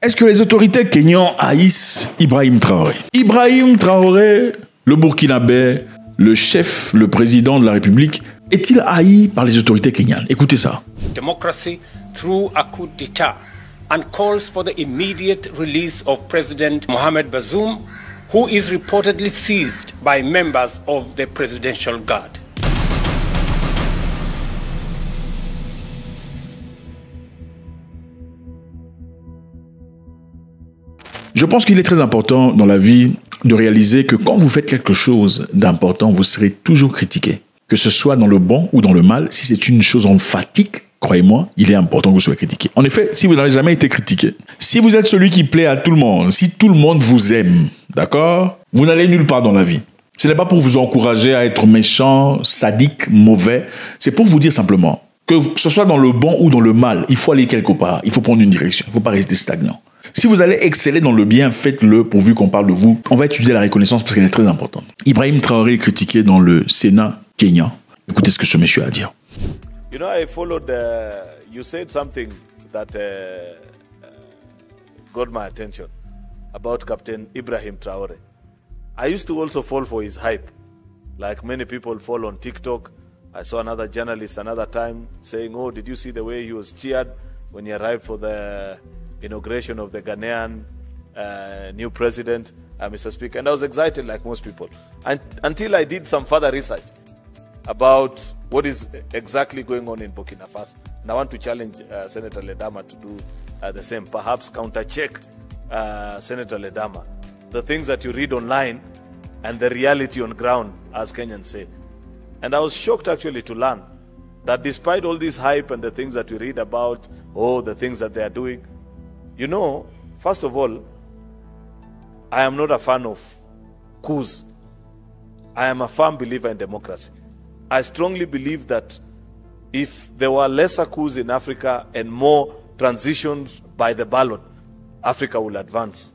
Est-ce que les autorités kenyan haïssent Ibrahim Traoré? Ibrahim Traoré, le Burkinabé, le chef, le président de la République, est-il haï par les autorités kenyanes? Écoutez ça. Democracy through a coup d'État and calls for the immediate release of President Mohamed Bazoum, who is reportedly seized by members of the Presidential Guard. Je pense qu'il est très important dans la vie de réaliser que quand vous faites quelque chose d'important, vous serez toujours critiqué. Que ce soit dans le bon ou dans le mal, si c'est une chose emphatique, croyez-moi, il est important que vous soyez critiqué. En effet, si vous n'avez jamais été critiqué, si vous êtes celui qui plaît à tout le monde, si tout le monde vous aime, d'accord, vous n'allez nulle part dans la vie. Ce n'est pas pour vous encourager à être méchant, sadique, mauvais. C'est pour vous dire simplement que ce soit dans le bon ou dans le mal, il faut aller quelque part. Il faut prendre une direction. Il ne faut pas rester stagnant. Si vous allez exceller dans le bien, faites-le pourvu qu'on parle de vous. On va étudier la reconnaissance parce qu'elle est très importante. Ibrahim Traoré est critiqué dans le Sénat kenyan. Écoutez ce que ce monsieur a à dire. You know, I followed, you said something that got my attention about Captain Ibrahim Traoré. I used to also fall for his hype. Like many people fall on TikTok. I saw another journalist another time saying, oh, did you see the way he was cheered when he arrived for the inauguration of the Ghanaian new president, Mr. Speaker? And I was excited like most people. Until I did some further research about what is exactly going on in Burkina Faso. And I want to challenge Senator Ledama to do the same, perhaps counter-check Senator Ledama. The things that you read online and the reality on ground, as Kenyans say. And I was shocked actually to learn that despite all this hype and the things that we read about, the things that they are doing, you know, first of all, I am not a fan of coups. I am a firm believer in democracy. I strongly believe that if there were lesser coups in Africa and more transitions by the ballot, Africa will advance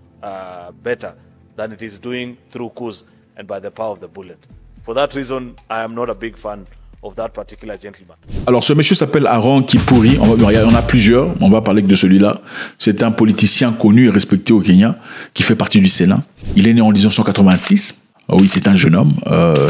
better than it is doing through coups and by the power of the bullet. For that reason, I am not a big fan of that particular gentleman. Alors ce monsieur s'appelle Aaron Kipuri, il y en a plusieurs, on va parler que de celui-là. C'est un politicien connu et respecté au Kenya qui fait partie du Sénat. Il est né en 1986. Oui, c'est un jeune homme,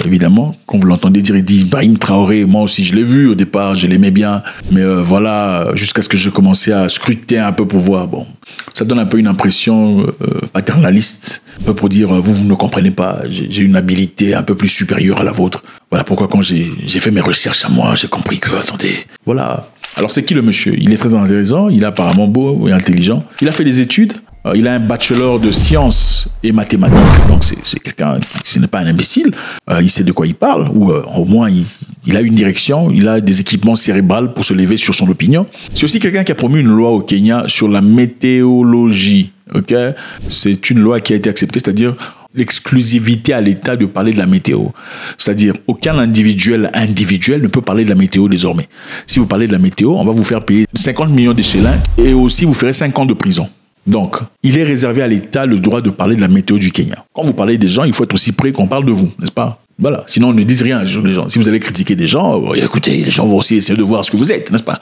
évidemment. Quand vous l'entendez dire, il dit Ibrahim Traoré, moi aussi je l'ai vu, au départ je l'aimais bien, mais voilà, jusqu'à ce que j'ai commencé à scruter un peu pour voir. Bon, ça donne un peu une impression paternaliste, un peu pour dire, vous ne comprenez pas, j'ai une habilité un peu plus supérieure à la vôtre. Voilà pourquoi quand j'ai fait mes recherches à moi, j'ai compris que, attendez, voilà. Alors c'est qui le monsieur? Il est très intéressant, il est apparemment beau et intelligent. Il a fait des études. Il a un bachelor de sciences et mathématiques, donc c'est quelqu'un qui n'est pas un imbécile, il sait de quoi il parle, ou au moins il a une direction, il a des équipements cérébraux pour se lever sur son opinion. C'est aussi quelqu'un qui a promu une loi au Kenya sur la météorologie, ok? C'est une loi qui a été acceptée, c'est-à-dire l'exclusivité à l'État de parler de la météo. C'est-à-dire, aucun individuel ne peut parler de la météo désormais. Si vous parlez de la météo, on va vous faire payer 50 millions d'échelons et aussi vous ferez 5 ans de prison. Donc, il est réservé à l'État le droit de parler de la météo du Kenya. Quand vous parlez des gens, il faut être aussi prêt qu'on parle de vous, n'est-ce pas? Voilà. Sinon, ne dites rien sur les gens. Si vous allez critiquer des gens, écoutez, les gens vont aussi essayer de voir ce que vous êtes, n'est-ce pas?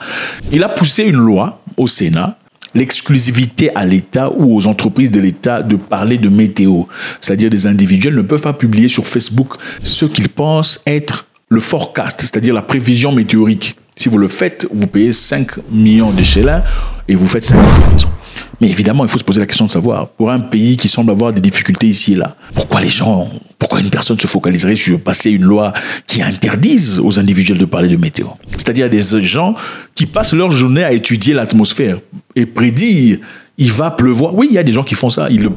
Il a poussé une loi au Sénat, l'exclusivité à l'État ou aux entreprises de l'État de parler de météo. C'est-à-dire, des individuels ne peuvent pas publier sur Facebook ce qu'ils pensent être le forecast, c'est-à-dire la prévision météorique. Si vous le faites, vous payez 5 millions d'échelons et vous faites 5 ans de prison. Mais évidemment, il faut se poser la question de savoir, pour un pays qui semble avoir des difficultés ici et là, pourquoi une personne se focaliserait sur passer une loi qui interdise aux individuels de parler de météo? C'est-à-dire des gens qui passent leur journée à étudier l'atmosphère et prédire il va pleuvoir. Oui, il y a des gens qui font ça. Ils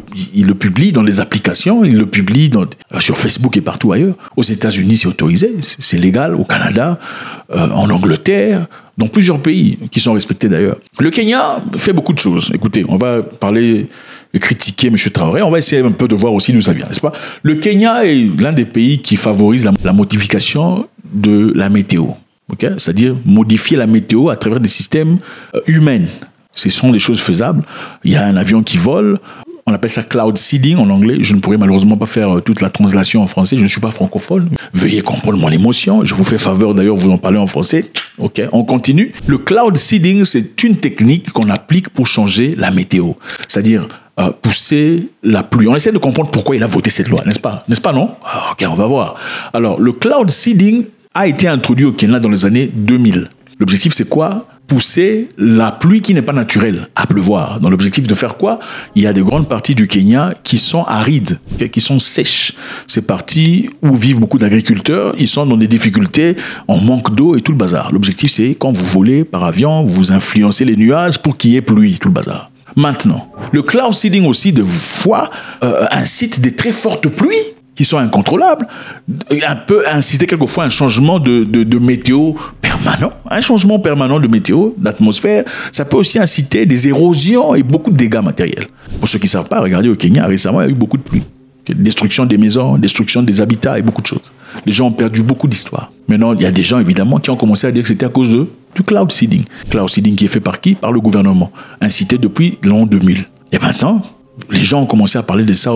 le publient dans les applications, ils le publient sur Facebook et partout ailleurs. Aux États-Unis, c'est autorisé, c'est légal. Au Canada, en Angleterre, dans plusieurs pays qui sont respectés d'ailleurs. Le Kenya fait beaucoup de choses. Écoutez, on va parler et critiquer M. Traoré. On va essayer un peu de voir aussi d'où ça vient, n'est-ce pas? Le Kenya est l'un des pays qui favorise la modification de la météo. Okay? C'est-à-dire modifier la météo à travers des systèmes humains. Ce sont des choses faisables. Il y a un avion qui vole. On appelle ça cloud seeding en anglais. Je ne pourrais malheureusement pas faire toute la translation en français. Je ne suis pas francophone. Veuillez comprendre mon émotion. Je vous fais faveur d'ailleurs, vous en parlez en français. Ok, on continue. Le cloud seeding, c'est une technique qu'on applique pour changer la météo. C'est-à-dire pousser la pluie. On essaie de comprendre pourquoi il a voté cette loi, n'est-ce pas? N'est-ce pas, non? Ok, on va voir. Alors, le cloud seeding a été introduit au Kenya dans les années 2000. L'objectif, c'est quoi? Pousser la pluie qui n'est pas naturelle à pleuvoir. Dans l'objectif de faire quoi? Il y a des grandes parties du Kenya qui sont arides, qui sont sèches. Ces parties où vivent beaucoup d'agriculteurs, ils sont dans des difficultés, on manque d'eau et tout le bazar. L'objectif, c'est quand vous volez par avion, vous influencez les nuages pour qu'il y ait pluie, tout le bazar. Maintenant, le cloud seeding aussi, de fois, incite des très fortes pluies qui sont incontrôlables, un peu inciter quelquefois un changement de météo permanent, un changement permanent de météo, d'atmosphère. Ça peut aussi inciter des érosions et beaucoup de dégâts matériels. Pour ceux qui ne savent pas, regardez au Kenya, récemment, il y a eu beaucoup de pluie. Destruction des maisons, destruction des habitats et beaucoup de choses. Les gens ont perdu beaucoup d'histoires. Maintenant, il y a des gens, évidemment, qui ont commencé à dire que c'était à cause du cloud seeding. Cloud seeding qui est fait par qui? Par le gouvernement, incité depuis l'an 2000. Et maintenant, les gens ont commencé à parler de ça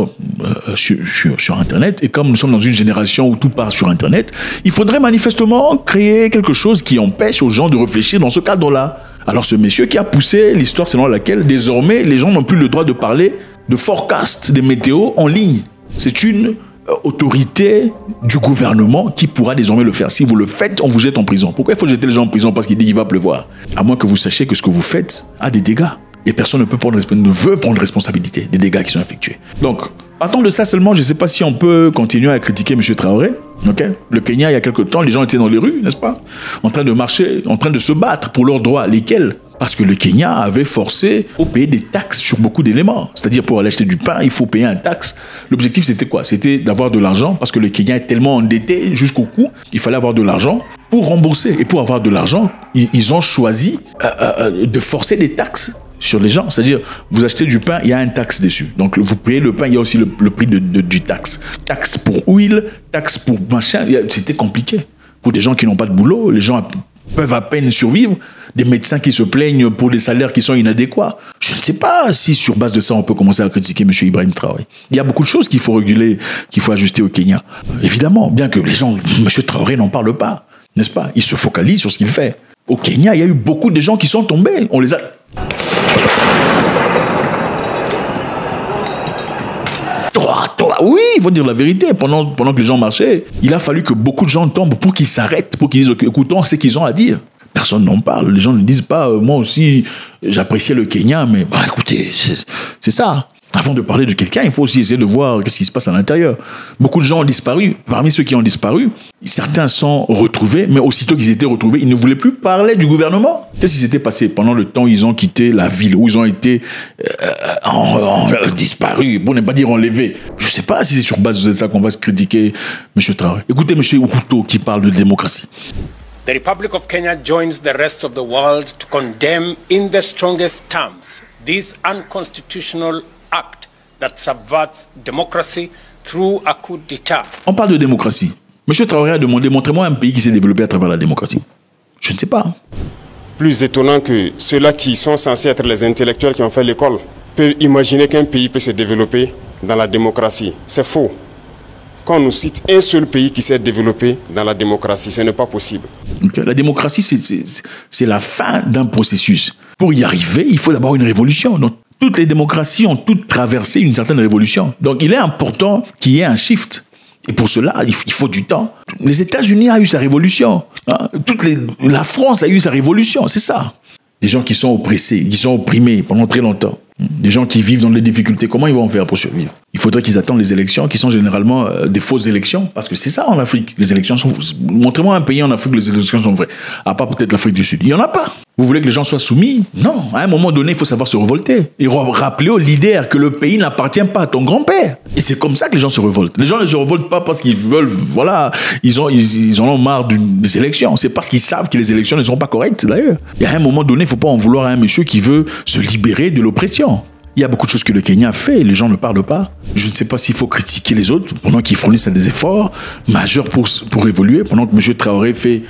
sur Internet. Et comme nous sommes dans une génération où tout part sur Internet, il faudrait manifestement créer quelque chose qui empêche aux gens de réfléchir dans ce cadre-là. Alors ce monsieur qui a poussé l'histoire selon laquelle désormais les gens n'ont plus le droit de parler de forecast des météos en ligne. C'est une autorité du gouvernement qui pourra désormais le faire. Si vous le faites, on vous jette en prison. Pourquoi il faut jeter les gens en prison? Parce qu'il dit qu'il va pleuvoir. À moins que vous sachiez que ce que vous faites a des dégâts. Et personne ne veut prendre responsabilité des dégâts qui sont effectués. Donc, partant de ça seulement, je ne sais pas si on peut continuer à critiquer M. Traoré. Okay? Le Kenya, il y a quelque temps, les gens étaient dans les rues, n'est-ce pas? En train de marcher, en train de se battre pour leurs droits. Lesquels? Parce que le Kenya avait forcé au payer des taxes sur beaucoup d'éléments. C'est-à-dire, pour aller acheter du pain, il faut payer un taxe. L'objectif, c'était quoi? C'était d'avoir de l'argent, parce que le Kenya est tellement endetté jusqu'au cou, il fallait avoir de l'argent pour rembourser. Et pour avoir de l'argent, ils ont choisi de forcer des taxes sur les gens. C'est-à-dire, vous achetez du pain, il y a un taxe dessus. Donc, vous payez le pain, il y a aussi le prix du taxe. Taxe pour huile, taxe pour machin. C'était compliqué. Pour des gens qui n'ont pas de boulot, les gens peuvent à peine survivre. Des médecins qui se plaignent pour des salaires qui sont inadéquats. Je ne sais pas si sur base de ça, on peut commencer à critiquer M. Ibrahim Traoré. Il y a beaucoup de choses qu'il faut réguler, qu'il faut ajuster au Kenya. Évidemment, bien que les gens, M. Traoré n'en parle pas, n'est-ce pas? Il se focalise sur ce qu'il fait. Au Kenya, il y a eu beaucoup de gens qui sont tombés. On les a... Oui, il faut dire la vérité. Pendant que les gens marchaient, il a fallu que beaucoup de gens tombent pour qu'ils s'arrêtent, pour qu'ils disent écoutons ce qu'ils ont à dire. Personne n'en parle. Les gens ne disent pas moi aussi, j'appréciais le Kenya, mais écoutez, c'est ça. Avant de parler de quelqu'un, il faut aussi essayer de voir ce qui se passe à l'intérieur. Beaucoup de gens ont disparu. Parmi ceux qui ont disparu, certains sont retrouvés, mais aussitôt qu'ils étaient retrouvés, ils ne voulaient plus parler du gouvernement. Qu'est-ce qui s'était passé pendant le temps où ils ont quitté la ville, où ils ont été disparus, pour ne pas dire enlevés? Je ne sais pas si c'est sur base de ça qu'on va se critiquer M. Traoré. Écoutez M. Ukuto qui parle de démocratie. The Republic of Kenya joins the rest of the world to condemn in the strongest terms this unconstitutional act that subverts democracy through a coup d'État. On parle de démocratie. M. Traoré a demandé, montrez-moi un pays qui s'est développé à travers la démocratie. Je ne sais pas. Plus étonnant que ceux-là qui sont censés être les intellectuels qui ont fait l'école peuvent imaginer qu'un pays peut se développer dans la démocratie. C'est faux. Quand on nous cite un seul pays qui s'est développé dans la démocratie, ce n'est pas possible. Okay. La démocratie, c'est la fin d'un processus. Pour y arriver, il faut d'abord une révolution. Donc, toutes les démocraties ont toutes traversé une certaine révolution. Donc, il est important qu'il y ait un shift. Et pour cela, il faut du temps. Les États-Unis ont eu sa révolution. Hein? La France a eu sa révolution, c'est ça. Des gens qui sont oppressés, qui sont opprimés pendant très longtemps. Des gens qui vivent dans des difficultés, comment ils vont faire pour survivre? Il faudrait qu'ils attendent les élections, qui sont généralement des fausses élections, parce que c'est ça en Afrique. Les élections sont... Montrez-moi un pays en Afrique où les élections sont vraies. À part peut-être l'Afrique du Sud. Il n'y en a pas. Vous voulez que les gens soient soumis? Non. À un moment donné, il faut savoir se révolter. Et rappeler aux leaders que le pays n'appartient pas à ton grand-père. Et c'est comme ça que les gens se révoltent. Les gens ne se révoltent pas parce qu'ils veulent... Voilà, ils en ont marre des élections. C'est parce qu'ils savent que les élections ne sont pas correctes, d'ailleurs. Et à un moment donné, il ne faut pas en vouloir à un monsieur qui veut se libérer de l'oppression. Il y a beaucoup de choses que le Kenya fait, les gens ne parlent pas. Je ne sais pas s'il faut critiquer les autres pendant qu'ils fournissent des efforts majeurs pour évoluer, pendant que M. Traoré fait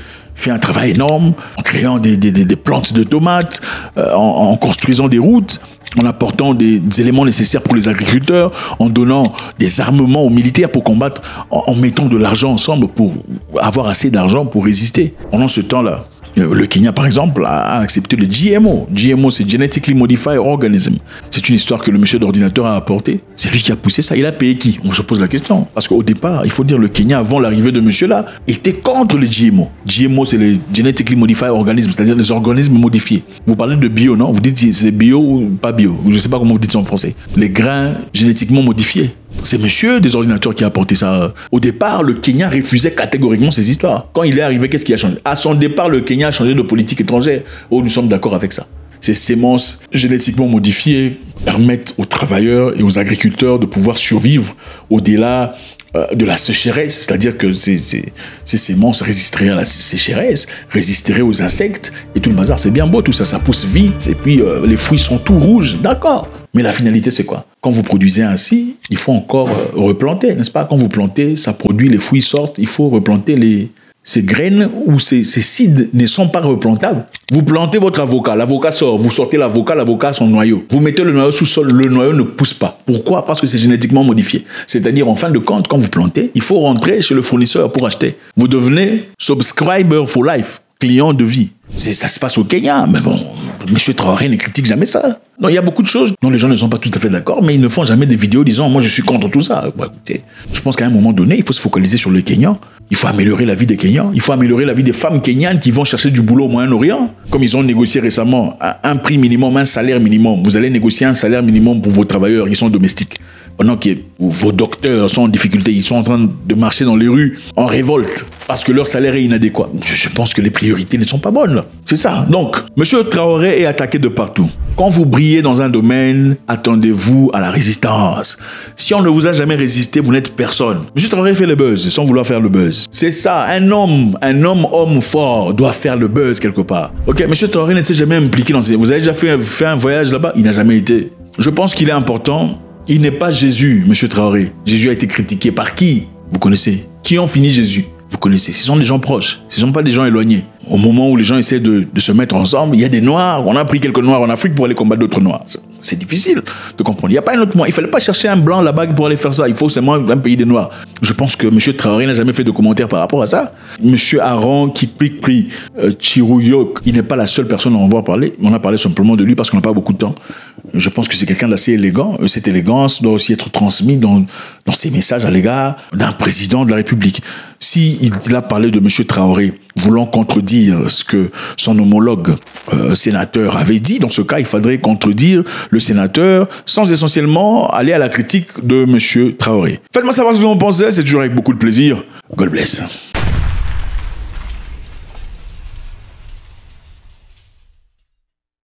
un travail énorme en créant des plantes de tomates, en construisant des routes. en apportant des éléments nécessaires pour les agriculteurs, en donnant des armements aux militaires pour combattre, en mettant de l'argent ensemble pour avoir assez d'argent pour résister. Pendant ce temps-là, le Kenya, par exemple, a accepté le GMO. GMO, c'est Genetically Modified Organism. C'est une histoire que le monsieur d'ordinateur a apporté. C'est lui qui a poussé ça. Il a payé qui? On se pose la question. Parce qu'au départ, il faut dire, le Kenya, avant l'arrivée de monsieur-là, était contre les GMO. GMO, c'est les Genetically Modified Organisms, c'est-à-dire les organismes modifiés. Vous parlez de bio, non? Vous dites c'est bio ou pas bio? Je ne sais pas comment vous dites ça en français. Les grains génétiquement modifiés. C'est monsieur des ordinateurs qui a apporté ça. Au départ, le Kenya refusait catégoriquement ces histoires. Quand il est arrivé, qu'est-ce qui a changé? À son départ, le Kenya a changé de politique étrangère. Oh, nous sommes d'accord avec ça. Ces semences génétiquement modifiées permettent aux travailleurs et aux agriculteurs de pouvoir survivre au-delà de la sécheresse, c'est-à-dire que ces semences résisteraient à la sécheresse, résisteraient aux insectes et tout le bazar. C'est bien beau tout ça, ça pousse vite et puis les fruits sont tout rouges, d'accord. Mais la finalité, c'est quoi? Quand vous produisez ainsi, il faut encore replanter, n'est-ce pas? Quand vous plantez, ça produit, les fruits sortent, il faut replanter ces graines ou ces seeds ne sont pas replantables. Vous plantez votre avocat, l'avocat sort, vous sortez l'avocat a son noyau. Vous mettez le noyau sous sol, le noyau ne pousse pas. Pourquoi? Parce que c'est génétiquement modifié. C'est-à-dire, en fin de compte, quand vous plantez, il faut rentrer chez le fournisseur pour acheter. Vous devenez subscriber for life, client de vie. Ça se passe au Kenya, mais bon, M. Traoré ne critique jamais ça. Non, il y a beaucoup de choses dont les gens ne sont pas tout à fait d'accord, mais ils ne font jamais des vidéos disant « moi je suis contre tout ça ». Bon, écoutez, je pense qu'à un moment donné, il faut se focaliser sur le Kenya. Il faut améliorer la vie des Kenyans. Il faut améliorer la vie des femmes kenyanes qui vont chercher du boulot au Moyen-Orient. Comme ils ont négocié récemment un prix minimum, un salaire minimum. Vous allez négocier un salaire minimum pour vos travailleurs qui sont domestiques. Pendant que vos docteurs sont en difficulté, ils sont en train de marcher dans les rues en révolte parce que leur salaire est inadéquat. Je pense que les priorités ne sont pas bonnes là. C'est ça. Donc, M. Traoré est attaqué de partout. Quand vous brillez dans un domaine, attendez-vous à la résistance. Si on ne vous a jamais résisté, vous n'êtes personne. M. Traoré fait le buzz sans vouloir faire le buzz. C'est ça. Un homme fort doit faire le buzz quelque part. Ok, M. Traoré ne s'est jamais impliqué dans ces... Vous avez déjà fait un voyage là-bas? Il n'a jamais été. Je pense qu'il est important. Il n'est pas Jésus, M. Traoré. Jésus a été critiqué par qui? Vous connaissez. Qui ont fini Jésus? Vous connaissez. Ce sont des gens proches. Ce ne sont pas des gens éloignés. Au moment où les gens essaient de se mettre ensemble, il y a des Noirs. On a pris quelques Noirs en Afrique pour aller combattre d'autres Noirs. C'est difficile de comprendre. Il n'y a pas un autre moyen. Il ne fallait pas chercher un blanc là-bas pour aller faire ça. Il faut seulement un pays des Noirs. Je pense que M. Traoré n'a jamais fait de commentaires par rapport à ça. M. Aaron Kipikri Chirouyok, il n'est pas la seule personne à en voir parler. On a parlé simplement de lui parce qu'on n'a pas beaucoup de temps. Je pense que c'est quelqu'un d'assez élégant. Cette élégance doit aussi être transmise dans ses messages à l'égard d'un président de la République. S'il a parlé de M. Traoré voulant contredire ce que son homologue sénateur avait dit, dans ce cas, il faudrait contredire le sénateur sans essentiellement aller à la critique de M. Traoré. Faites-moi savoir ce que vous en pensez, c'est toujours avec beaucoup de plaisir. God bless.